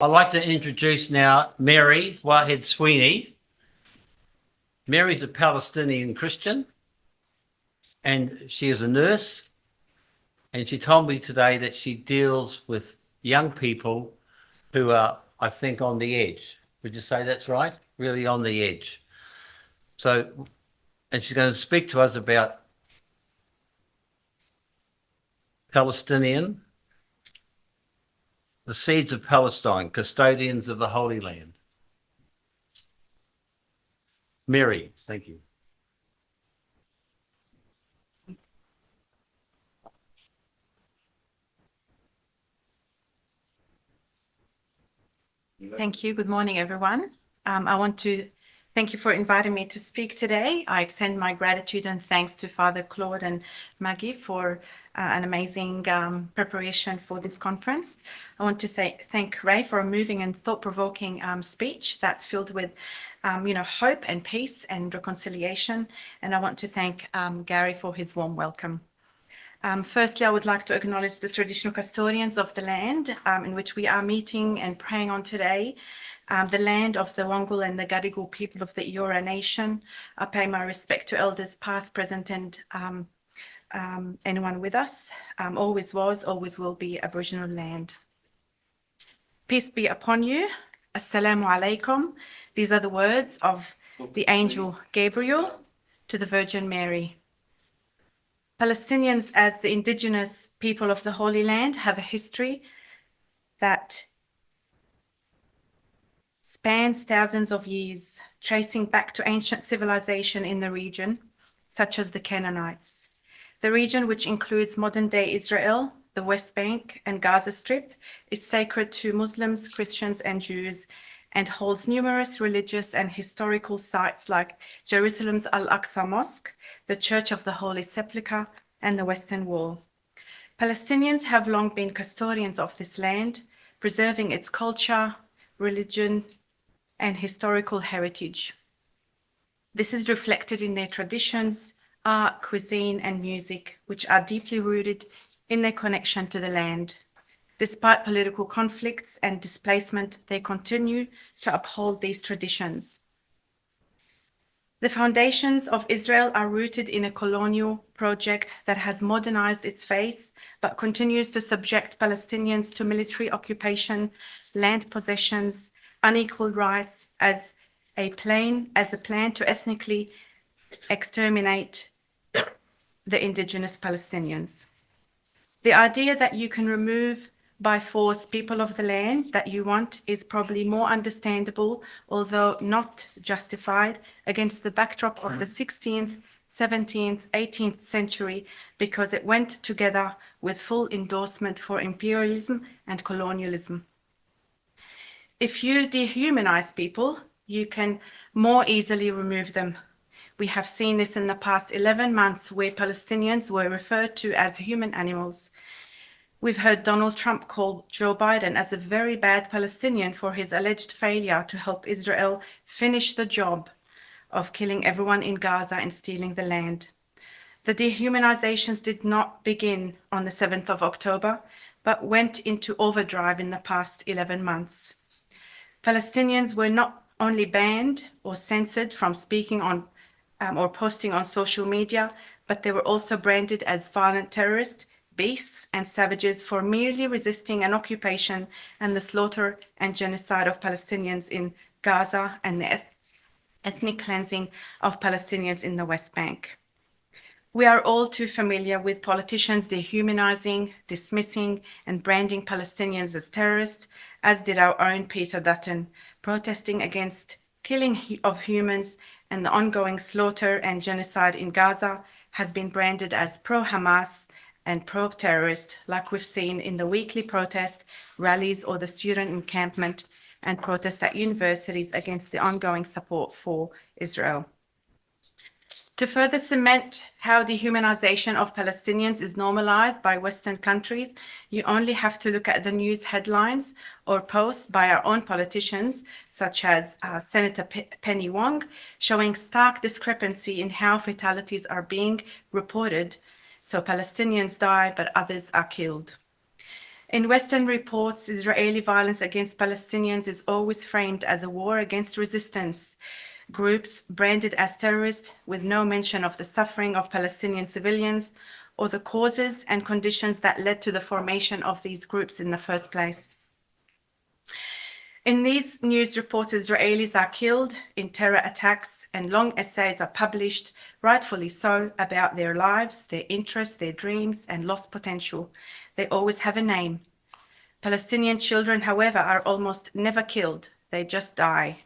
I'd like to introduce now Mary Wahhab Sweeny. Mary's a Palestinian Christian and she is a nurse, and she told me today that she deals with young people who are, I think, on the edge. Would you say that's right? Really on the edge. So, and she's going to speak to us about Palestinian, the seeds of Palestine, custodians of the Holy Land. Mary, thank you. Thank you. Good morning, everyone. I want to thank you for inviting me to speak today. I extend my gratitude and thanks to Father Claude and Maggie for an amazing preparation for this conference. I want to thank Ray for a moving and thought-provoking speech that's filled with hope and peace and reconciliation. And I want to thank Gary for his warm welcome. Firstly, I would like to acknowledge the traditional custodians of the land in which we are meeting and praying on today, the land of the Wangul and the Gadigal people of the Eora Nation. I pay my respect to elders past, present, and anyone with us. Always was, always will be Aboriginal land. Peace be upon you. Assalamu alaikum. These are the words of the angel Gabriel to the Virgin Mary. Palestinians, as the indigenous people of the Holy Land, have a history that spans thousands of years, tracing back to ancient civilization in the region, such as the Canaanites. The region, which includes modern-day Israel, the West Bank, and Gaza Strip, is sacred to Muslims, Christians, and Jews, and holds numerous religious and historical sites like Jerusalem's Al-Aqsa Mosque, the Church of the Holy Sepulchre, and the Western Wall. Palestinians have long been custodians of this land, preserving its culture, religion, and historical heritage. This is reflected in their traditions, art, cuisine, and music, which are deeply rooted in their connection to the land. Despite political conflicts and displacement, they continue to uphold these traditions. The foundations of Israel are rooted in a colonial project that has modernized its face, but continues to subject Palestinians to military occupation, land possessions, unequal rights as a plan to ethnically exterminate the indigenous Palestinians. The idea that you can remove by force people of the land that you want is probably more understandable, although not justified, against the backdrop of the 16th, 17th, 18th century, because it went together with full endorsement for imperialism and colonialism. If you dehumanize people, you can more easily remove them. We have seen this in the past 11 months, where Palestinians were referred to as human animals. We've heard Donald Trump call Joe Biden as a very bad Palestinian for his alleged failure to help Israel finish the job of killing everyone in Gaza and stealing the land. The dehumanizations did not begin on the 7th of October, but went into overdrive in the past 11 months. Palestinians were not only banned or censored from speaking on or posting on social media, but they were also branded as violent terrorists, beasts, and savages for merely resisting an occupation and the slaughter and genocide of Palestinians in Gaza and the ethnic cleansing of Palestinians in the West Bank. We are all too familiar with politicians dehumanizing, dismissing, and branding Palestinians as terrorists, as did our own Peter Dutton, protesting against killing of humans and the ongoing slaughter and genocide in Gaza has been branded as pro-Hamas and pro-terrorist, like we've seen in the weekly protest rallies or the student encampment and protests at universities against the ongoing support for Israel. To further cement how dehumanization of Palestinians is normalized by Western countries, you only have to look at the news headlines or posts by our own politicians, such as Senator Penny Wong, showing stark discrepancy in how fatalities are being reported. So Palestinians die, but others are killed. In Western reports, Israeli violence against Palestinians is always framed as a war against resistance groups branded as terrorists, with no mention of the suffering of Palestinian civilians or the causes and conditions that led to the formation of these groups in the first place. In these news reports, Israelis are killed in terror attacks, and long essays are published, rightfully so, about their lives, their interests, their dreams, and lost potential. They always have a name. Palestinian children, however, are almost never killed. They just die.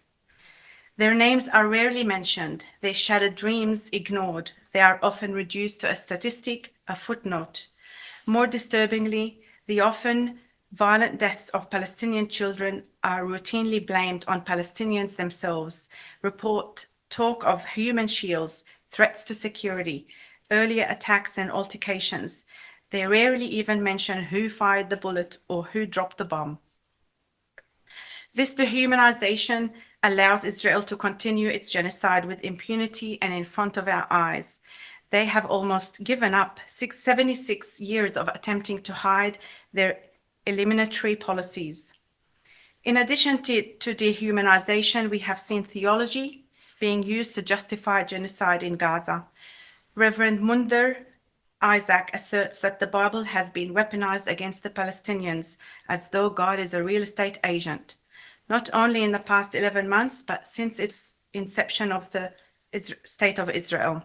Their names are rarely mentioned, their shattered dreams ignored. They are often reduced to a statistic, a footnote. More disturbingly, the often violent deaths of Palestinian children are routinely blamed on Palestinians themselves. Report talk of human shields, threats to security, earlier attacks and altercations. They rarely even mention who fired the bullet or who dropped the bomb. This dehumanization allows Israel to continue its genocide with impunity and in front of our eyes. They have almost given up 76 years of attempting to hide their eliminatory policies. In addition to dehumanization, we have seen theology being used to justify genocide in Gaza. Reverend Munder Isaac asserts that the Bible has been weaponized against the Palestinians as though God is a real estate agent, not only in the past 11 months, but since its inception of the State of Israel.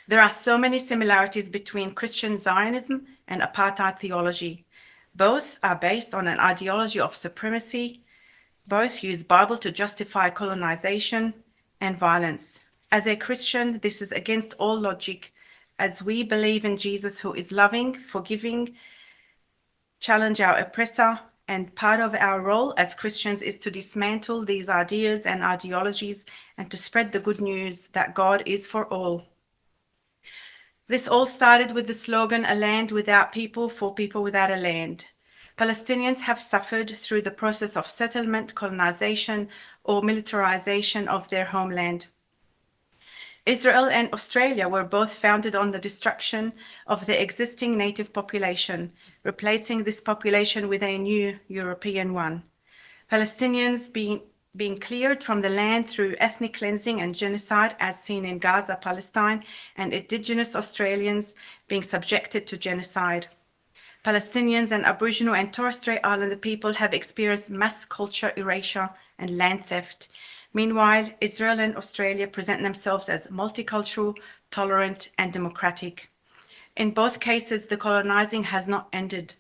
There are so many similarities between Christian Zionism and apartheid theology. Both are based on an ideology of supremacy. Both use Bible to justify colonization and violence. As a Christian, this is against all logic, as we believe in Jesus, who is loving, forgiving, challenge our oppressor, and part of our role as Christians is to dismantle these ideas and ideologies and to spread the good news that God is for all. This all started with the slogan, "A land without people for people without a land." Palestinians have suffered through the process of settlement, colonization, or militarization of their homeland. Israel and Australia were both founded on the destruction of the existing native population, replacing this population with a new European one. Palestinians being cleared from the land through ethnic cleansing and genocide, as seen in Gaza, Palestine, and Indigenous Australians being subjected to genocide. Palestinians and Aboriginal and Torres Strait Islander people have experienced mass culture erasure and land theft. Meanwhile, Israel and Australia present themselves as multicultural, tolerant, and democratic. In both cases, the colonizing has not ended.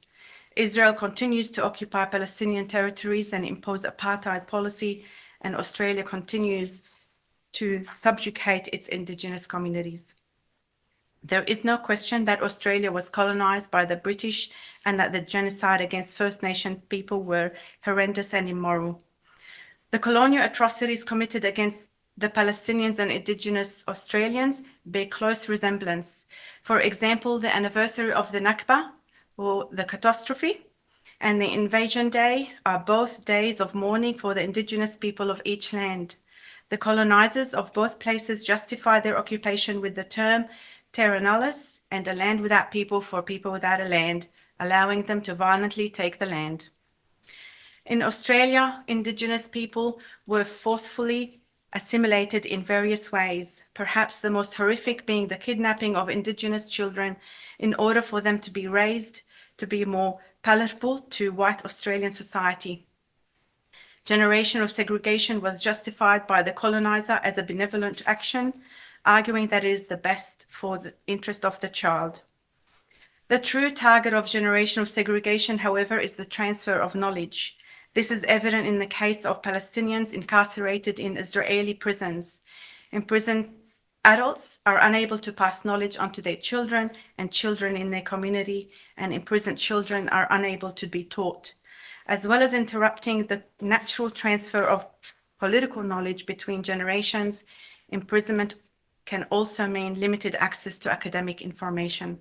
Israel continues to occupy Palestinian territories and impose apartheid policy, and Australia continues to subjugate its Indigenous communities. There is no question that Australia was colonized by the British and that the genocide against First Nation people were horrendous and immoral. The colonial atrocities committed against the Palestinians and Indigenous Australians bear close resemblance. For example, the anniversary of the Nakba, or the catastrophe, and the Invasion Day are both days of mourning for the Indigenous people of each land. The colonizers of both places justify their occupation with the term terra nullius and a land without people for people without a land, allowing them to violently take the land. In Australia, Indigenous people were forcefully assimilated in various ways, perhaps the most horrific being the kidnapping of Indigenous children in order for them to be raised to be more palatable to white Australian society. Generational segregation was justified by the colonizer as a benevolent action, arguing that it is the best for the interest of the child. The true target of generational segregation, however, is the transfer of knowledge. This is evident in the case of Palestinians incarcerated in Israeli prisons. Imprisoned adults are unable to pass knowledge onto their children and children in their community, and imprisoned children are unable to be taught. As well as interrupting the natural transfer of political knowledge between generations, imprisonment can also mean limited access to academic information.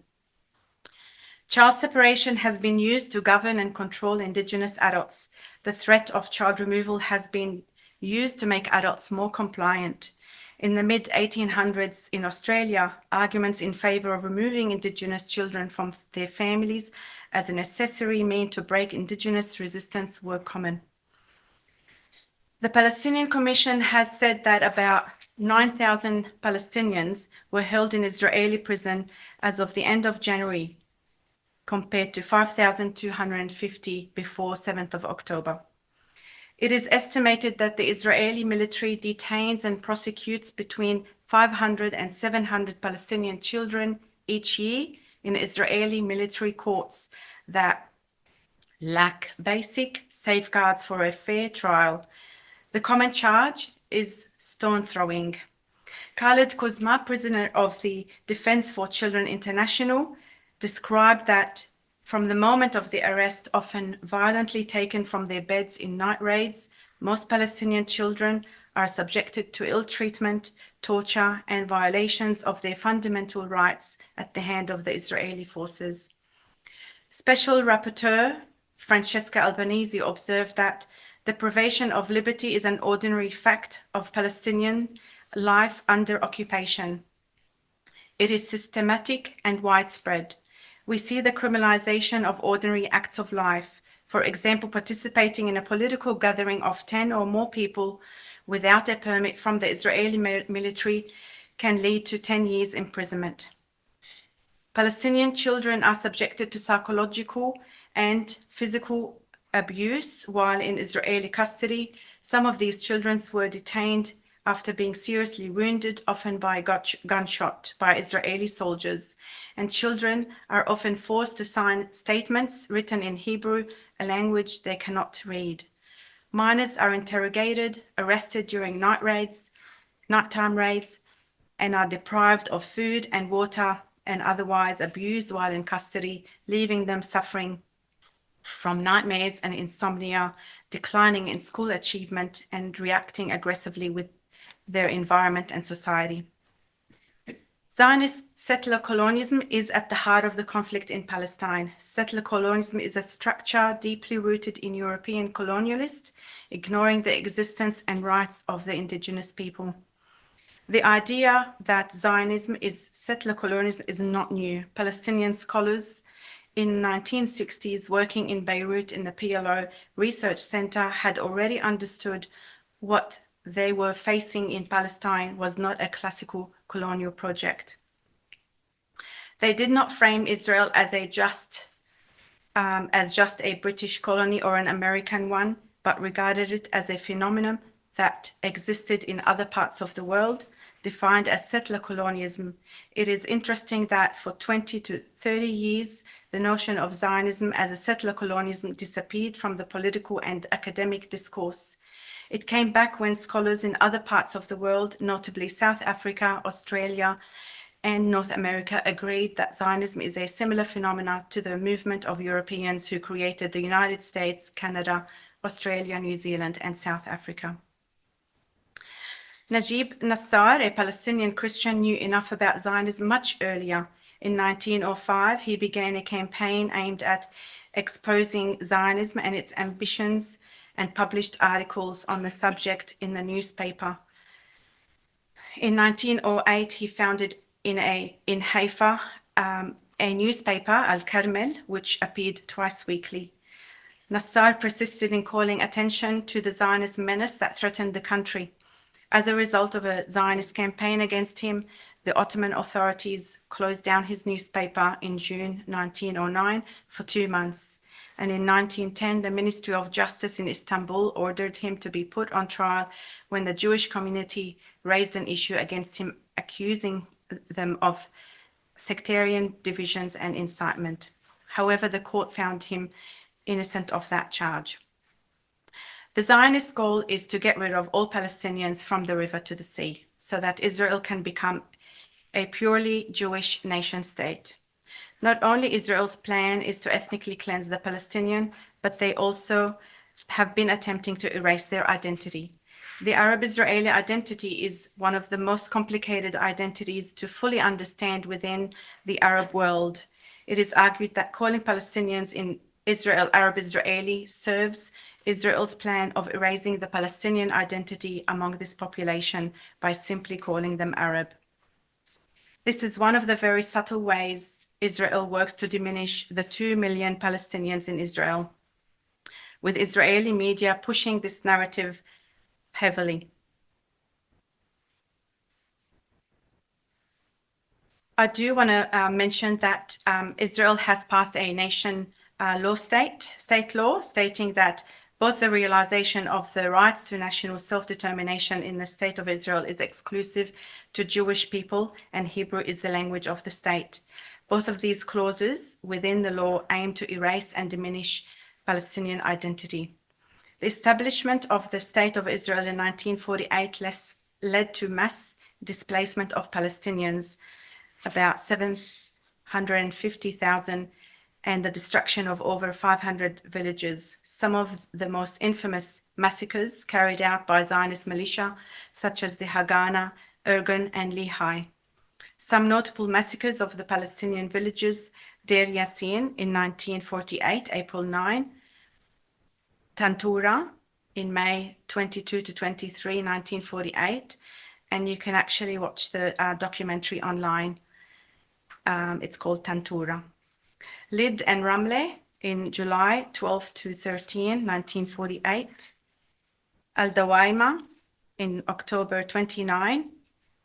Child separation has been used to govern and control Indigenous adults. The threat of child removal has been used to make adults more compliant. In the mid-1800s in Australia, arguments in favor of removing Indigenous children from their families as a necessary mean to break Indigenous resistance were common. The Palestinian Commission has said that about 9,000 Palestinians were held in Israeli prison as of the end of January, compared to 5,250 before 7th of October. It is estimated that the Israeli military detains and prosecutes between 500 and 700 Palestinian children each year in Israeli military courts that lack basic safeguards for a fair trial. The common charge is stone throwing. Khaled Kuzma, prisoner of the Defense for Children International, described that from the moment of the arrest, often violently taken from their beds in night raids, most Palestinian children are subjected to ill treatment, torture, and violations of their fundamental rights at the hand of the Israeli forces. Special Rapporteur Francesca Albanese observed that the privation of liberty is an ordinary fact of Palestinian life under occupation. It is systematic and widespread. We see the criminalization of ordinary acts of life. For example, participating in a political gathering of 10 or more people without a permit from the Israeli military can lead to 10 years imprisonment. Palestinian children are subjected to psychological and physical abuse while in Israeli custody. Some of these children were detained after being seriously wounded, often by gunshot, by Israeli soldiers. And children are often forced to sign statements written in Hebrew, a language they cannot read. Minors are interrogated, arrested during nighttime raids, and are deprived of food and water and otherwise abused while in custody, leaving them suffering from nightmares and insomnia, declining in school achievement, and reacting aggressively with their environment and society. Zionist settler colonialism is at the heart of the conflict in Palestine. Settler colonialism is a structure deeply rooted in European colonialists, ignoring the existence and rights of the indigenous people. The idea that Zionism is settler colonialism is not new. Palestinian scholars in the 1960s working in Beirut in the PLO Research Center had already understood what they were facing in Palestine was not a classical colonial project. They did not frame Israel as just a British colony or an American one, but regarded it as a phenomenon that existed in other parts of the world, defined as settler colonialism. It is interesting that for 20 to 30 years, the notion of Zionism as a settler colonialism disappeared from the political and academic discourse. It came back when scholars in other parts of the world, notably South Africa, Australia, and North America, agreed that Zionism is a similar phenomenon to the movement of Europeans who created the United States, Canada, Australia, New Zealand, and South Africa. Najib Nassar, a Palestinian Christian, knew enough about Zionism much earlier. In 1905, he began a campaign aimed at exposing Zionism and its ambitions and published articles on the subject in the newspaper. In 1908, he founded in Haifa a newspaper, Al-Karmel, which appeared twice weekly. Nassar persisted in calling attention to the Zionist menace that threatened the country. As a result of a Zionist campaign against him, the Ottoman authorities closed down his newspaper in June 1909 for 2 months. And in 1910, the Ministry of Justice in Istanbul ordered him to be put on trial when the Jewish community raised an issue against him, accusing them of sectarian divisions and incitement. However, the court found him innocent of that charge. The Zionist goal is to get rid of all Palestinians from the river to the sea, so that Israel can become a purely Jewish nation state. Not only Israel's plan is to ethnically cleanse the Palestinian, but they also have been attempting to erase their identity. The Arab-Israeli identity is one of the most complicated identities to fully understand within the Arab world. It is argued that calling Palestinians in Israel Arab-Israeli serves Israel's plan of erasing the Palestinian identity among this population by simply calling them Arab. This is one of the very subtle ways Israel works to diminish the 2 million Palestinians in Israel, with Israeli media pushing this narrative heavily. I do want to mention that Israel has passed a nation law state law stating that both the realization of the rights to national self-determination in the state of Israel is exclusive to Jewish people, and Hebrew is the language of the state. Both of these clauses within the law aim to erase and diminish Palestinian identity. The establishment of the State of Israel in 1948 led to mass displacement of Palestinians, about 750,000, and the destruction of over 500 villages. Some of the most infamous massacres carried out by Zionist militia, such as the Haganah, Ergun, and Lehi. Some notable massacres of the Palestinian villages: Deir Yassin in 1948, April 9, Tantura in May 22 to 23, 1948, and you can actually watch the documentary online. It's called Tantura. Lid and Ramle in July 12 to 13, 1948. Al Dawaima in October 29,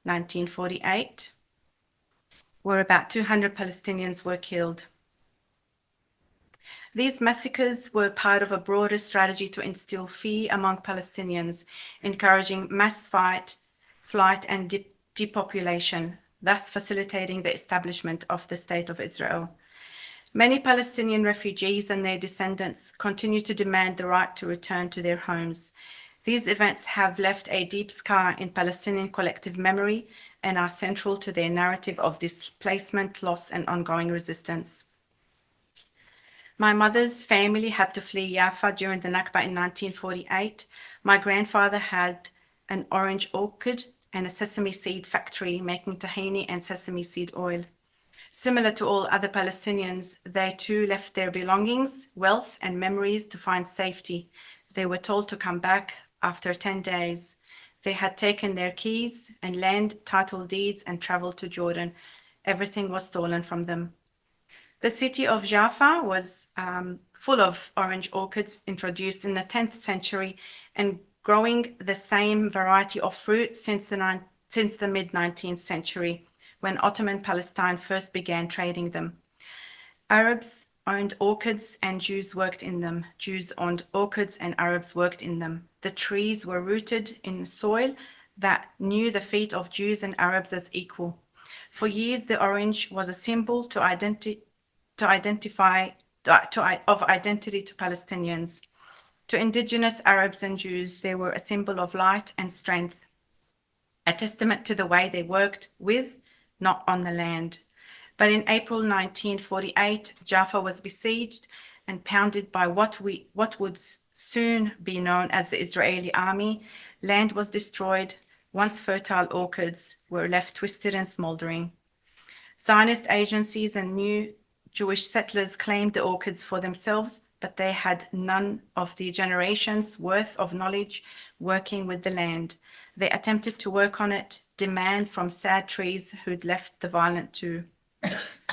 1948, where about 200 Palestinians were killed. These massacres were part of a broader strategy to instill fear among Palestinians, encouraging mass flight and depopulation, thus facilitating the establishment of the State of Israel. Many Palestinian refugees and their descendants continue to demand the right to return to their homes. These events have left a deep scar in Palestinian collective memory and are central to their narrative of displacement, loss, and ongoing resistance. My mother's family had to flee Jaffa during the Nakba in 1948. My grandfather had an orange orchard and a sesame seed factory making tahini and sesame seed oil. Similar to all other Palestinians, they too left their belongings, wealth, and memories to find safety. They were told to come back after 10 days. They had taken their keys and land title deeds and traveled to Jordan. Everything was stolen from them. The city of Jaffa was full of orange orchards introduced in the 10th century and growing the same variety of fruit since the mid-19th century, when Ottoman Palestine first began trading them. Arabs owned orchards and Jews worked in them. Jews owned orchards and Arabs worked in them. The trees were rooted in soil that knew the feet of Jews and Arabs as equal. For years, the orange was a symbol of identity to Palestinians. To indigenous Arabs and Jews, they were a symbol of light and strength, a testament to the way they worked with, not on the land. But in April 1948, Jaffa was besieged and pounded by what would soon be known as the Israeli army. Land was destroyed. Once fertile orchards were left twisted and smoldering. Zionist agencies and new Jewish settlers claimed the orchards for themselves, but they had none of the generations' worth of knowledge working with the land. They attempted to work on it, demand from sad trees who'd left the violent too.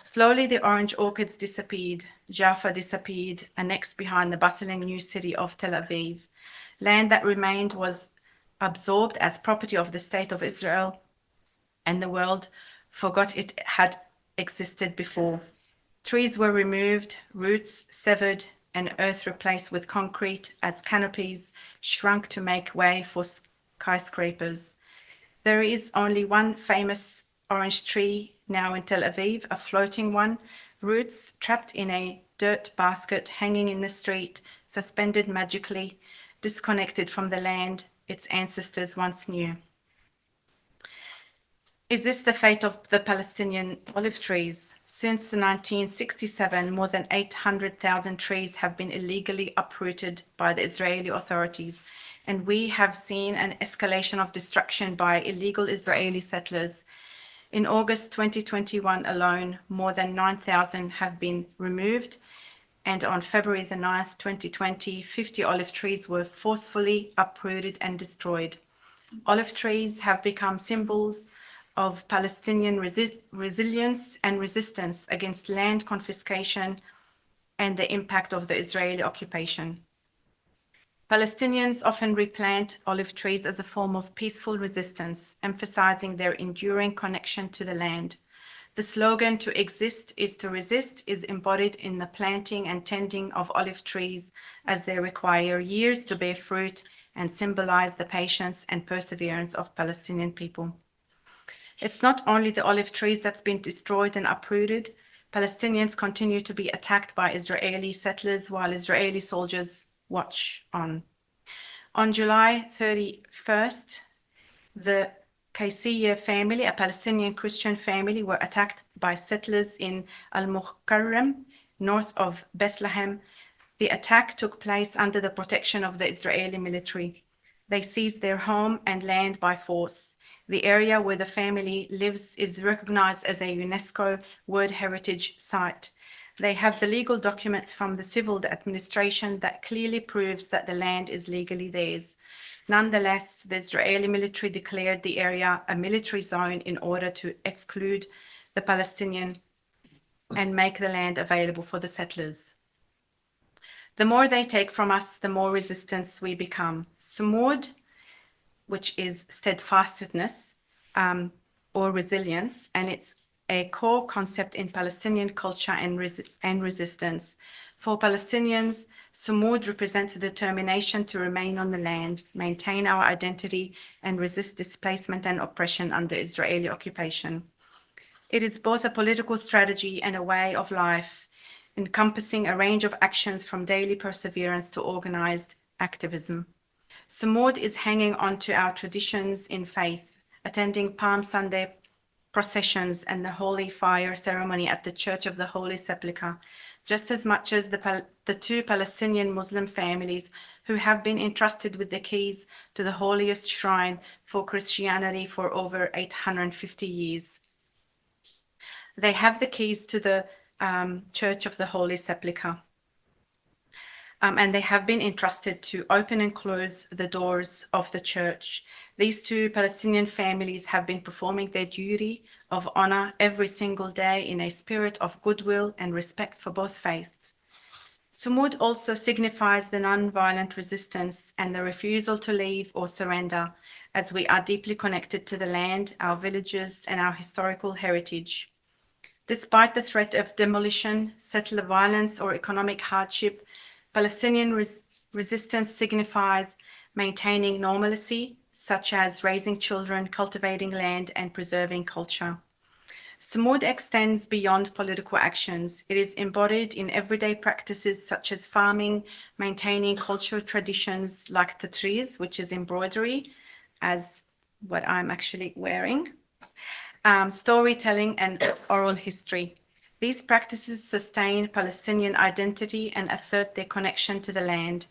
Slowly, the orange orchards disappeared. Jaffa disappeared, annexed behind the bustling new city of Tel Aviv. Land that remained was absorbed as property of the State of Israel, and the world forgot it had existed before. Trees were removed, roots severed, and earth replaced with concrete as canopies shrunk to make way for skyscrapers. There is only one famous orange tree now in Tel Aviv, a floating one, roots trapped in a dirt basket hanging in the street, suspended magically, disconnected from the land its ancestors once knew. Is this the fate of the Palestinian olive trees? Since the 1967, more than 800,000 trees have been illegally uprooted by the Israeli authorities, and we have seen an escalation of destruction by illegal Israeli settlers. In August 2021 alone, more than 9,000 have been removed, and on February the 9th, 2020, 50 olive trees were forcefully uprooted and destroyed. Olive trees have become symbols of Palestinian resilience and resistance against land confiscation and the impact of the Israeli occupation. Palestinians often replant olive trees as a form of peaceful resistance, emphasizing their enduring connection to the land. The slogan "To exist is to resist" is embodied in the planting and tending of olive trees, as they require years to bear fruit and symbolize the patience and perseverance of Palestinian people. It's not only the olive trees that's been destroyed and uprooted. Palestinians continue to be attacked by Israeli settlers while Israeli soldiers watch on. On July 31st, the Kaysiyya family, a Palestinian Christian family, were attacked by settlers in Al-Mukarram, north of Bethlehem. The attack took place under the protection of the Israeli military. They seized their home and land by force. The area where the family lives is recognized as a UNESCO World Heritage Site. They have the legal documents from the civil administration that clearly proves that the land is legally theirs. Nonetheless, the Israeli military declared the area a military zone in order to exclude the Palestinian and make the land available for the settlers. The more they take from us, the more resistance we become. Sumud, which is steadfastness or resilience, and it's a core concept in Palestinian culture and resistance. For Palestinians, Sumud represents a determination to remain on the land, maintain our identity, and resist displacement and oppression under Israeli occupation. It is both a political strategy and a way of life, encompassing a range of actions from daily perseverance to organized activism. Sumud is hanging on to our traditions in faith, attending Palm Sunday processions and the Holy Fire ceremony at the Church of the Holy Sepulchre, just as much as the two Palestinian Muslim families who have been entrusted with the keys to the holiest shrine for Christianity for over 850 years. They have the keys to the Church of the Holy Sepulchre. And they have been entrusted to open and close the doors of the church. These two Palestinian families have been performing their duty of honor every single day in a spirit of goodwill and respect for both faiths. Sumud also signifies the non-violent resistance and the refusal to leave or surrender, as we are deeply connected to the land, our villages, and our historical heritage. Despite the threat of demolition, settler violence, or economic hardship, Palestinian resistance signifies maintaining normalcy, such as raising children, cultivating land, and preserving culture. Sumud extends beyond political actions. It is embodied in everyday practices such as farming, maintaining cultural traditions like tatriz, which is embroidery, as what I'm actually wearing, storytelling, and oral history. These practices sustain Palestinian identity and assert their connection to the land.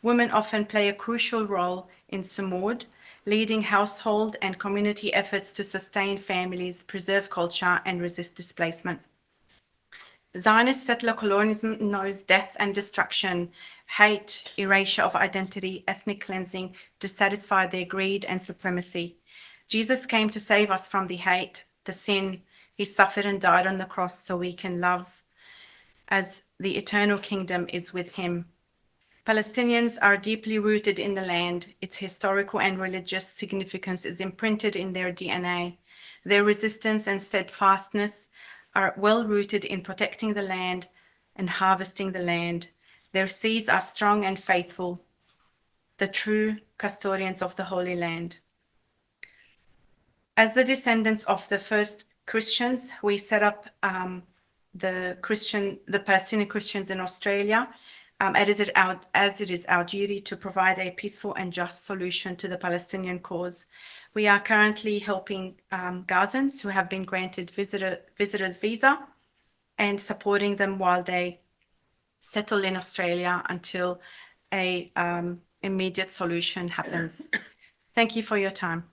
Women often play a crucial role in Sumud, leading household and community efforts to sustain families, preserve culture, and resist displacement. Zionist settler colonialism knows death and destruction, hate, erasure of identity, ethnic cleansing to satisfy their greed and supremacy. Jesus came to save us from the hate, the sin. He suffered and died on the cross so we can love, as the eternal kingdom is with him. Palestinians are deeply rooted in the land. Its historical and religious significance is imprinted in their DNA. Their resistance and steadfastness are well rooted in protecting the land and harvesting the land. Their seeds are strong and faithful, the true custodians of the Holy Land. As the descendants of the first Christians, we set up the Palestinian Christians in Australia, as it is our duty to provide a peaceful and just solution to the Palestinian cause. We are currently helping Gazans who have been granted visitors visa and supporting them while they settle in Australia until a immediate solution happens. Thank you for your time.